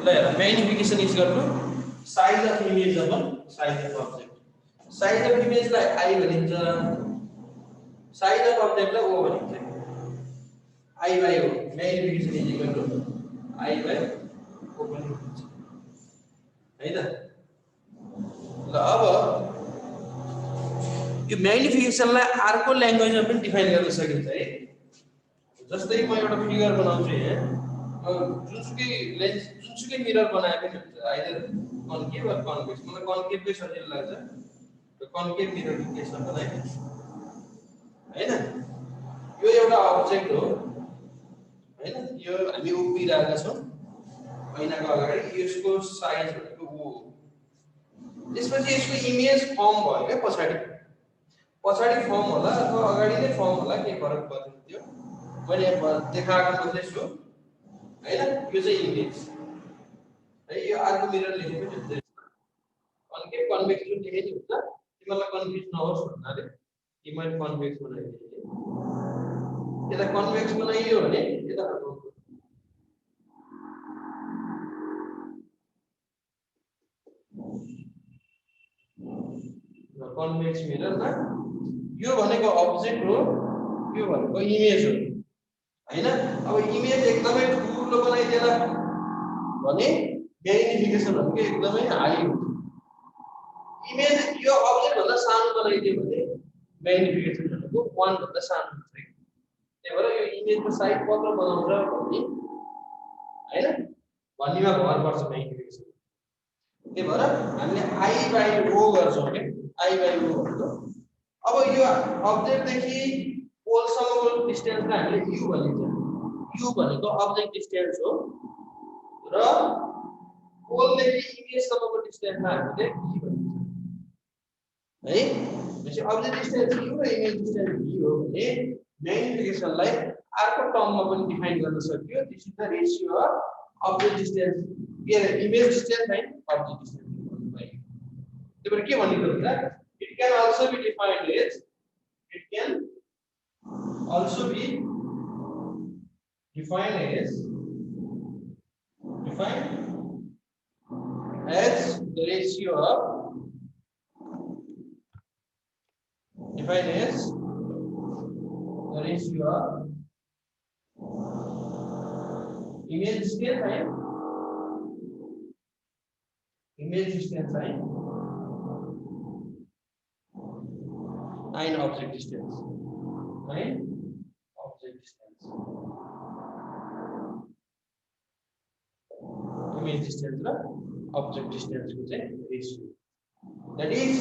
ल हेर magnification is equal to size of image upon size of object size of इमेजलाई I भनिन्छ size of अब्जेक्टलाई O भनिन्छ I by O magnification is equal to I by O पनि भनिन्छ हैन ल अब यो म्याग्निफिकेसनलाई अर्को ल्याङ्ग्वेजमा पनि डिफाइन गर्न सकिन्छ है जस्तै म एउटा फिगर बनाउँछु यहाँ जुनसुकै लेन्स जुनसुकै मिरर बनाए पनि हुन्छ आइदर कन्केभ वा कन्भेक्स मलाई कन्केभकै सजिलो लाग्छ र कन्केभ मिररको केसमा बनाए हैन यो एउटा अब्जेक्ट हो हैन यो हामी उभिरहेका छौं ऐनाको अगाडि यसको साइज भनेको ओ त्यसपछि यसको इमेज फर्म भयो के पछाडी फर्म होला अथवा अगाडि नै फर्म होला के फरक पर्दैन त्यो मैले देखाएको मात्रै छु हैन यो चाहिँ इमेज है यो अर्को मिरर लेखे पनि हुन्छ कन्केभ कन्भेक्स पनि लेखे नि हुन्छ तिमीलाई कन्फ्युज नहोस् भन्नाले कि मैले कन्भेक्स बनाइदिएँ यता कन्भेक्स बनाइयो भने यता कन्भेक्स मिररमा यो भनेको अब्जेक्ट हो यो भनेको इमेज हो हैन अब इमेज एकदमै ठुलो बनाइदिएला भने म्याग्निफिकेसन भनेको एकदमै हाई हुन्छ इमेज यो अब्जेक्ट भन्दा सानो बनाइदियो भने म्याग्निफिकेसन भनेको 1 भन्दा सानो हुन्छ त्यही भएर यो इमेजको साइज कति बनाउँछ भन्ने हैन भन्नेमा भर पर्छ म्याग्निफिकेसन त्यही भएर हामीले आई बाइ ओ गर्छौं के आई बाइ ओ भनेको अब यो अब्जेक्ट देखि पोलसम्मको डिस्टेन्सलाई हामीले यु भनिन्छ यु भनेको अब्जेक्ट डिस्टेन्स हो र पोलदेखि इमेजसम्मको डिस्टेन्सलाई हामीले भी भनिन्छ है भनेपछि अब्जेक्ट डिस्टेन्स यु र इमेज डिस्टेन्स भी हो भने म्याग्निफिकेसनलाई अर्को टर्ममा पनि डिफाइन गर्न सकियो this is the ratio of object distance image distance and object distance त्यही भएर के भनेको हुन्छ it can also be defined as it can also be defined as the ratio of defined as the ratio of image distance and object distance image distance र object distance को चाहिँ ratio that is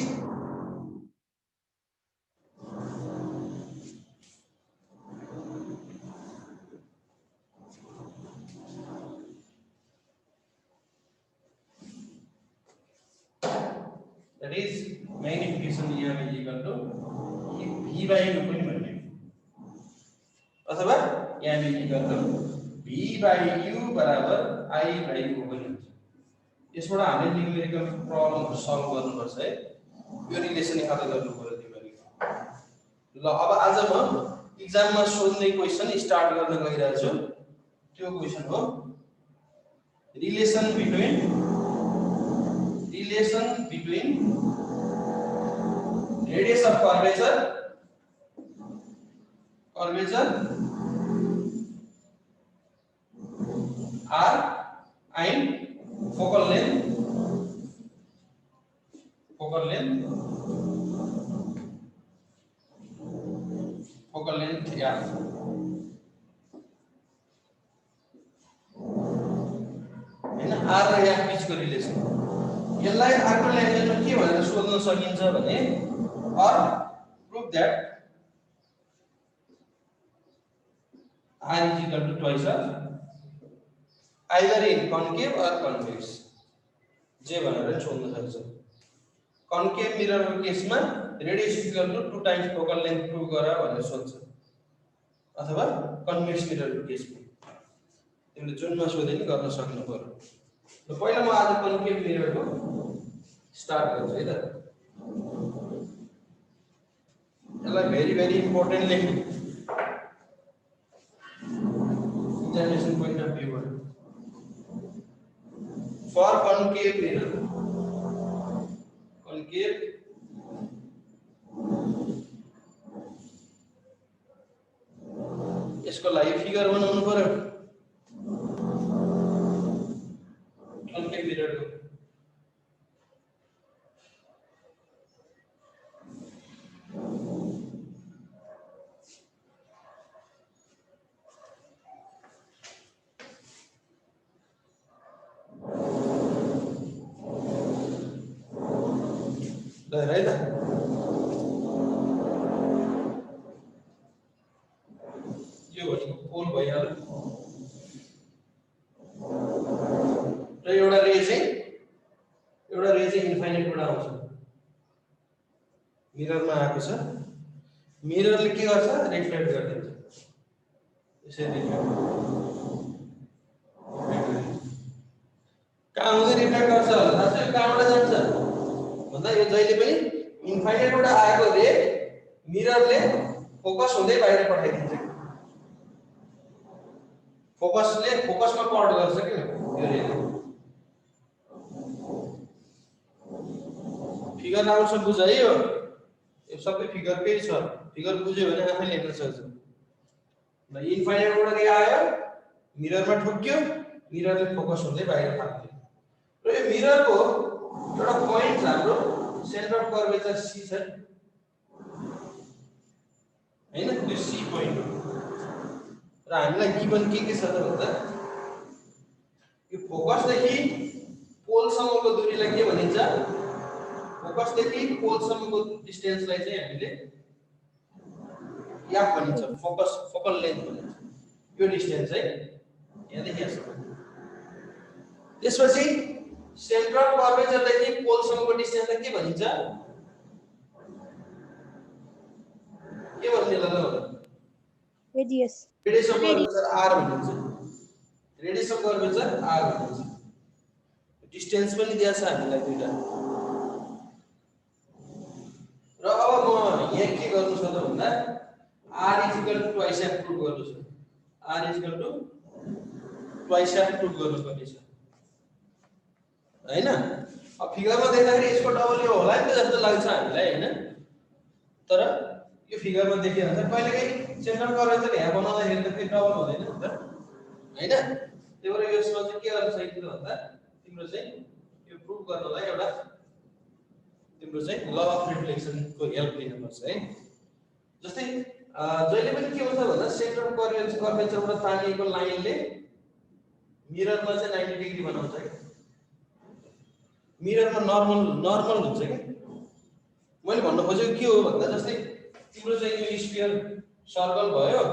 magnification यहाँ is equal to v by u पनि भन्ने अथवा यहाँ is equal to v by u बराबर I by u पनि हुन्छ यसबाट हामीले न्यूमेरिकल प्रब्लमहरु सल्भ गर्नुपर्छ है यो रिलेसन याद गर्नु पर्यो तिमीहरुले ल अब आज म एक्जाममा सोध्ने क्वेशन स्टार्ट गर्न गइरहेको छु त्यो क्वेशन हो relation between radius of curvature r and focal length r हैन r र f बीचको रिलेसन यसलाई अर्को ल्याङ्ग्वेजमा के भनेर सोध्न सकिन्छ भने or prove that r is equal to twice of either in concave or convex जे भनेर सोध्न सक्छ कन्केभ मिररको केसमा radius equal to 2 times focal length prove गरा भनेर सोध्छ अथवा कन्वेक्स मिररको केसमा तिमीले जुनमा सोधे नि गर्न सक्नु पर्यो ल पहिला म आज कन्केभ मिररको स्टार्ट गर्छु है त यसलाई भेरी इम्पोर्टेन्ट लेख्नु एक्जामिनेसन पोइन्ट अफ भ्यूबाट for concave mirror. Concave यसको लागि फिगर बनाउनु पर्यो concave mirror को right यो भनेको पोल भइहाल्यो र एउटा रे चाहिँ इन्फाइनाइटबाट आउँछ मिररमा आएको छ मिररले के गर्छ रिफ्लेक्ट गरिदिन्छ यसरी कहाँ हुँदै रिफ्लेक्ट गर्छ थाहा छ कहाँबाट जान्छ भन्दा यो जहिले पनि इन्फाइनाइटबाट आएको रे मिररले फोकस हुँदै बाहिर पठाइदिन्छ फोकसमा कट गर्छ के यो रेले फिगर राम्रोसँग बुझ है यो सबै फिगरकै छ फिगर बुझ्यो भने आफैले हेर्न सक्छ ल इन्फाइनाइटबाट रे आयो मिररमा ठोक्यो मिररले फोकस हुँदै बाहिर फाल्यो र यो मिररको एउटा पोइन्ट छ हाम्रो सेन्टर अफ कर्वेचर सी छ हैन त्यो सी पोइन्ट र हामीलाई गिवन के छ त भन्दा यो फोकसदेखि पोलसम्मको दूरीलाई के भनिन्छ फोकसदेखि पोलसम्मको डिस्टेन्सलाई चाहिँ हामीले याफ भनिन्छ फोकल लेन्थ भनिन्छ यो डिस्टेन्स चाहिँ यहाँदेखि यहाँसम्म त्यसपछि सेन्टर अफ कर्वेचरदेखि पोलसम्मको डिस्टेन्सलाई के भनिन्छ के भन्ने ल रेडियस अफ कर्वेचर r भनिन्छ रेडियस अफ कर्वेचर r भनिन्छ डिस्टेन्स पनि दिया छ हामीलाई दुईटा र अब म यहाँ के गर्नु छ त भन्दा r = ट्वाइस f प्रुफ गर्नु छ r = ट्वाइस f प्रुफ गर्नु पर्ने छ हैन अब फिगरमा देख्दाखेरि यसको डबल यो होला नि त जस्तो लाग्छ हामीलाई हैन तर यो फिगरमा देखे हुन्छ कहिलेकाहीँ सेन्टर कर्वेचर यहाँ बनाउँदाखेरि त फेरि डबल हुँदैन नि त हैन त्यही भएर यसमा चाहिँ के गर्न सकिन्छ भन्दा तिम्रो चाहिँ यो प्रुफ गर्नलाई एउटा तिम्रो चाहिँ ल अफ रिफ्लेक्सनको हेल्प लिनुपर्छ है जस्तै जहिले पनि के हुन्छ भन्दा सेन्टर अफ कर्वेचरबाट तानिएको लाइनले मिररमा चाहिँ 90 डिग्री बनाउँछ के मिररमा नर्मल हुन्छ के मैले भन्न खोजेको के हो भन्दा जस्तै तिम्रो चाहिँ यो स्फियर सर्कल भयो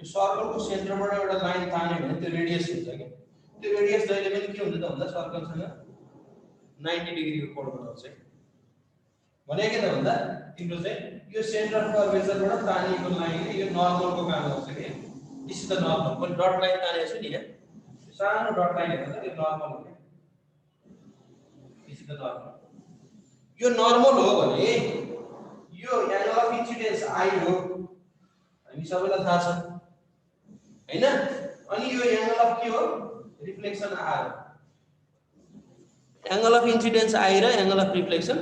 यो सर्कलको सेन्टरबाट एउटा लाइन तान्यो भने त्यो रेडियस हुन्छ के त्यो रेडियस जहिले पनि के हुन्छ त भन्दा सर्कलसँग 90 डिग्रीको कोण बनाउँछ भने के त भन्दा तिम्रो चाहिँ यो सेन्टर अफ कर्वेचरबाट तानिएको लाइनले यो नर्मलको काम गर्छ के दिस इज द नर्मल मैले डट लाइन तानेको छु नि यहाँ सानो डट लाइन हेर्दा यो नर्मल हो दिस इज द नर्मल यो नर्मल हो भने यो एंगल अफ इन्सिडेन्स आई हो हामी सबैलाई थाहा छ हैन अनि यो एंगल अफ के हो reflection R angle of incidence I र एंगल अफ रिफ्लेक्सन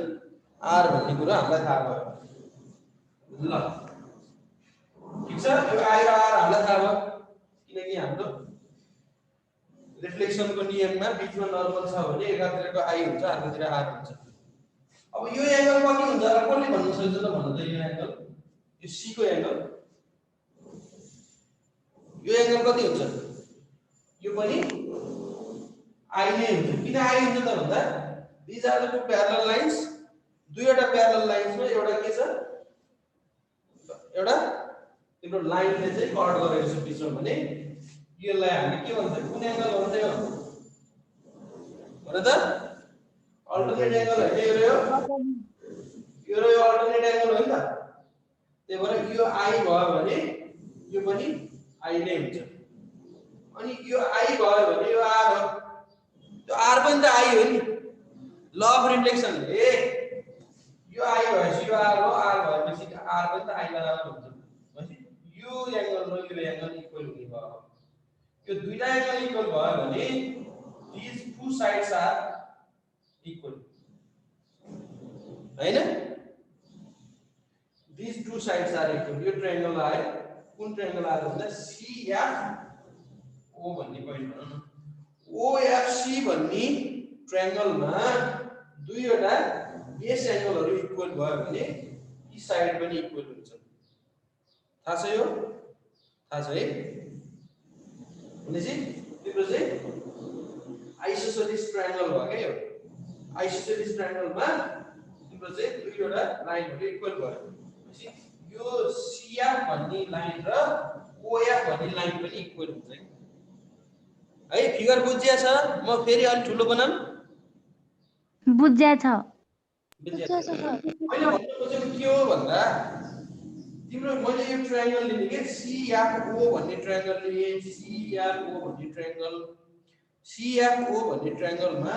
आर भन्ने कुरा हामीलाई थाहा भयो ल ठीक छ यो आई र आर हामीलाई थाहा भयो किनकि हाम्रो रिफ्लेक्सनको नियममा बीचमा नर्मल छ भने एकातिरको आई हुन्छ अर्कोतिर आर हुन्छ अब यो एंगल कति हुन्छ र कसले भन्न सक्छ त भन्नु त यो एंगल यो सी को एंगल यो एंगल कति हुन्छ यो पनि आई नै हुन्छ किन आई हुन्छ त भन्दा these are the two parallel lines दुईवटा प्यारलल लाइन्समा एउटा के छ एउटा तिम्रो लाइनले चाहिँ कट गरेको छ बिचमा भने यसलाई हामी के भन्छ कुन एंगल भन्छ यो भन त अल्टरनेट एंगल है यो अल्टरनेट एंगल हो नि त त्यही भएर यो आई भयो भने यो पनि आई नै हुन्छ अनि यो आई भयो भने यो आर हो त्यो आर पनि त आई हो नि ल अफ रिफ्लेक्सन ए यो आई भएपछि यो आर हो आर भएपछि आर पनि त आई बराबर हुन्छ भनेपछि यो एंगल र यो एंगल इक्वल हुने भयो यो दुईटा एंगल इक्वल भयो भने these two sides are equal. हैन? These two sides are equal. यो ट्रायंगल आयो, कुन ट्रायंगल आयो भन्दा CFO भन्ने पोइन्ट भनौं न। OFC भन्ने ट्रायंगलमा दुईवटा बेस एंगलहरु इक्वल भयो भने यी साइड पनि इक्वल हुन्छ। थाहा छ यो? थाहा छ है? भनेपछि तिम्रो चाहिँ आइसोसेलिस ट्रायंगल भयो के यो? आइसोसेलिस ट्रायंगलमा तिम्रो चाहिँ दुईवटा लाइनहरु इक्वल भयो। भनेपछि यो CF भन्ने लाइन र OF भन्ने लाइन पनि इक्वल हुन्छ है। फिगर बुझ्या छ? म फेरि अलि ठुलो बनाऊं? बुझ्या छ। मैले भन्नु खोजेको के हो भन्दा तिम्रो मैले यो ट्रायंगल लिने के CFO भन्ने ट्रायंगल लिए, CFO भन्ने ट्रायंगल, CFO भन्ने ट्रायंगलमा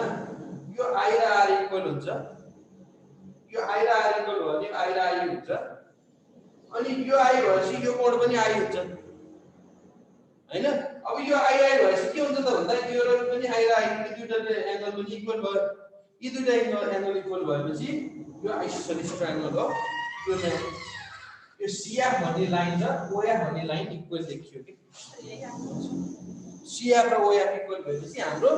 यो I र R इक्वल हुन्छ। यो I र R इक्वल भयो भने I र I हुन्छ। अनि यो I भएपछि यो कोण पनि I हुन्छ। हैन? अब यो I भएपछि के हुन्छ त भन्दा यो र पनि I र I दुईटा एंगल पनि इक्वल भयो। यी दुईटा एंगल इक्वल भएपछि यो आइसोसेलिस ट्रायंगल हो। यो CF भन्ने लाइन र OF भन्ने लाइन इक्वल देखियो के? CF र OF इक्वल भएपछि हाम्रो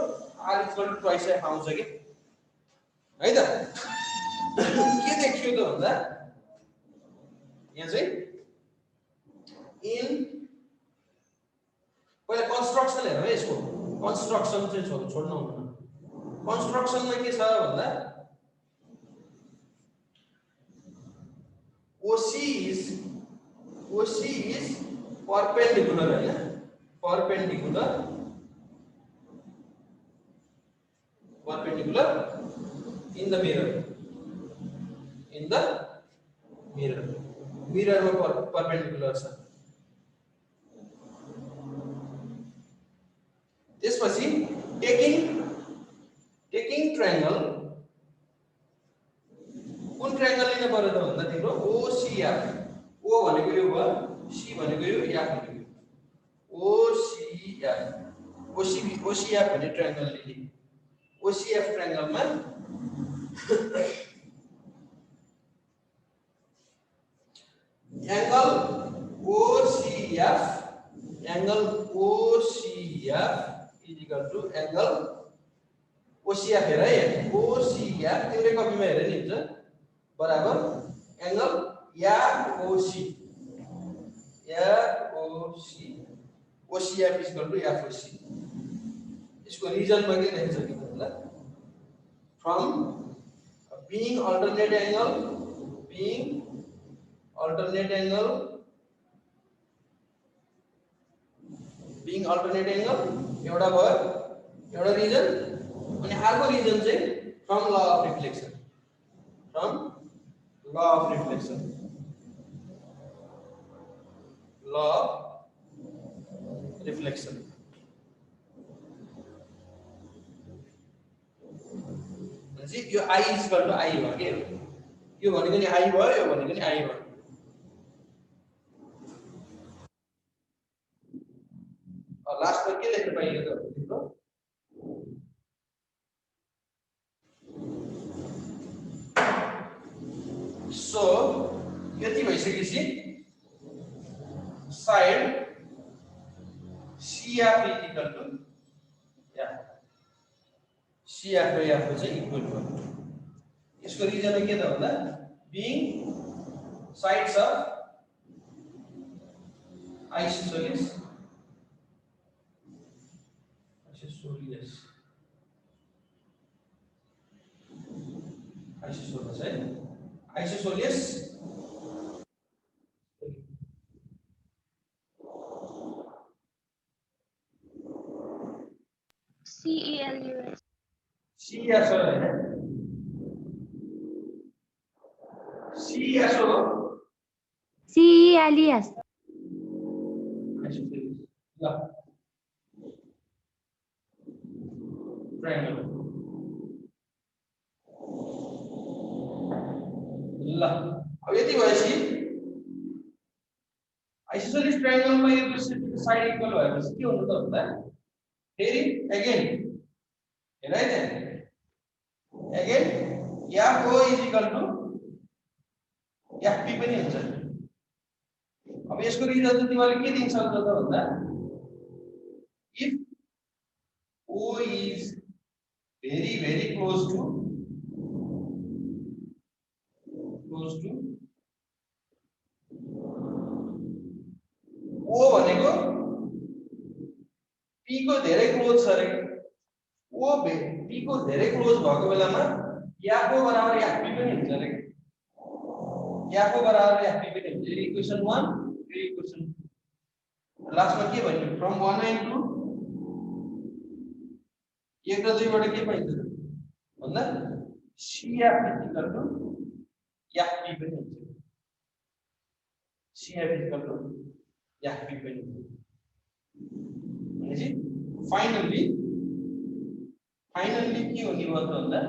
R equal to twice F आउँछ के? है त? के देखियो त भन्दा यहाँ चाहिँ इन पहिला कन्स्ट्रक्सन हेरौँ है यसको। कन्स्ट्रक्सन चाहिँ छोड्नु हुँदैन। कन्स्ट्रक्सनमा के छ भन्दा OC is perpendicular हैन? Perpendicular in the mirror. In the mirror. Mirror मा perpendicular छ। त्यसपछि taking triangle कुन ट्रायंगल लिन पर्यो त भन्दा तिम्रो OCF। O भनेको यो भयो, C भनेको यो, F भनेको यो। OCF भन्ने ट्रायंगल लिने। OCF ट्रायंगलमा angle OCF is equal to angle OCF हेर है, OCF तिमीले कपीमा हेरे नि हुन्छ बराबर angle OC OCF is equal to FOC। इसको रीजन में के लेख सकिन्छ होला? फ्रम being alternate angle एउटा भयो, एउटा रिजन। अनि अर्को रिजन चाहिँ फ्रम लॉ अफ रिफ्लेक्सन। भनेपछि यो I is equal to I भयो के? यो भनेको नि I भयो, यो भनेको नि I भयो। लास्ट में के लेख्न पाइयो त तिम्रो? सो यति भइसकेपछि side CF is equal to F। CF र F चाहिँ इक्वल भयो। यसको रिजन के त भन्दा being sides of isosceles isosceles CELUS CES हो हैन? CES हो CELUS आइसोसेलिस ल ट्रायंगल ल अब यति भएपछि आइसोसेलिस ट्रायंगलमा यो साइड इक्वल भएपछि के हुन्छ त भन्दा फेरि again right again FO is equal to FP पनि हुन्छ अब यसको रिजल्ट चाहिँ तिमीले के दिन सक्छौ त भन्दा if O is very close to O भनेको P को धेरै क्लोज छ रे O P को धेरै क्लोज भएको बेलामा FO बराबर FP पनि हुन्छ रे FO बराबर FP पनि हुन्छ इक्वेसन 1 यो इक्वेसन लास्टमा के भन्यो फ्रम 1 and 2 1 र 2 बाट के पाइन्छ भन्दा CF इक्वल टु FP पनि हुन्छ CF इक्वल टु FP पनि हुन्छ भनेपछि फाइनली के हुने भयो त भन्दा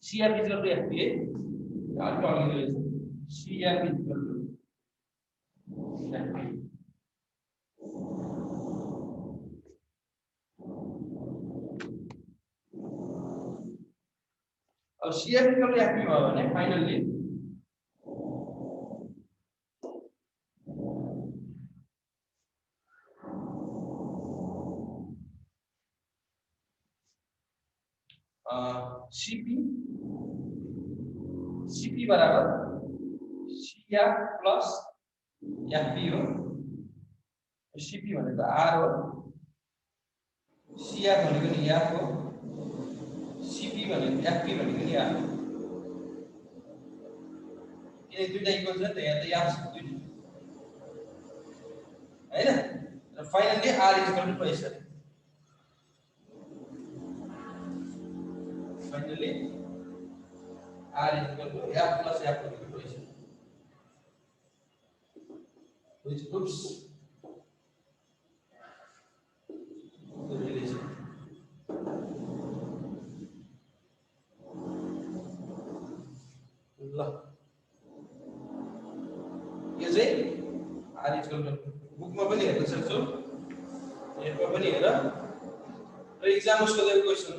CF इक्वल टु FP है अर्को अघि रहेछ CF इक्वल टु FP अब CF इक्वल टु FP भयो भने फाइनली CP बराबर CF प्लस FP हो CP भनेको R हो CF भनेको नि F हो CP भनेको FP भनेको नि R हो किन दुईटा इक्वल छ त यहाँ त F दुईटा हैन र फाइनली R इक्वल टु पैसा finally R equal to F plus F equation, which proves the relation. ल यो चाहिँ R equal to बुकमा पनि हेर्न सक्छौ नेटमा पनि हेर र एक्जाममा सोधेको क्वेशन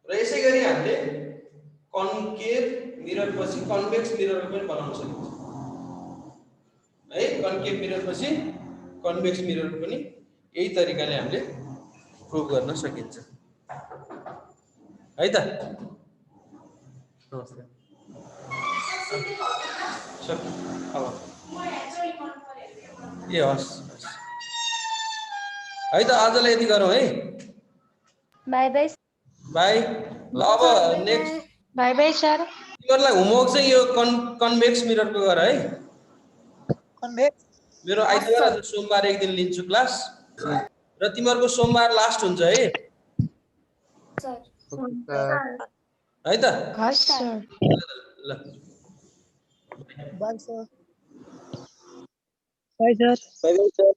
र यसै गरी हामीले कन्केभ मिरर पछि कन्वेक्स मिरर पनि बनाउन सकिन्छ है कन्केभ मिरर पछि कन्वेक्स मिरर पनि यही तरिकाले हामीले प्रुभ गर्न सकिन्छ है त नमस्कार सक्यो अब ए हस् है त आजलाई यति गरौँ है बाय बाय बाय ल अब नेक्स्ट बाय बाय सर तिमीहरुलाई होमवर्क चाहिँ यो कन्वेक्स मिररको गर है कन्वेक्स मेरो आइतबार आज सोमबार एक दिन लिन्छु क्लास र तिमीहरुको सोमबार लास्ट हुन्छ है सर है त हस् सर ल बाय सर बाय सर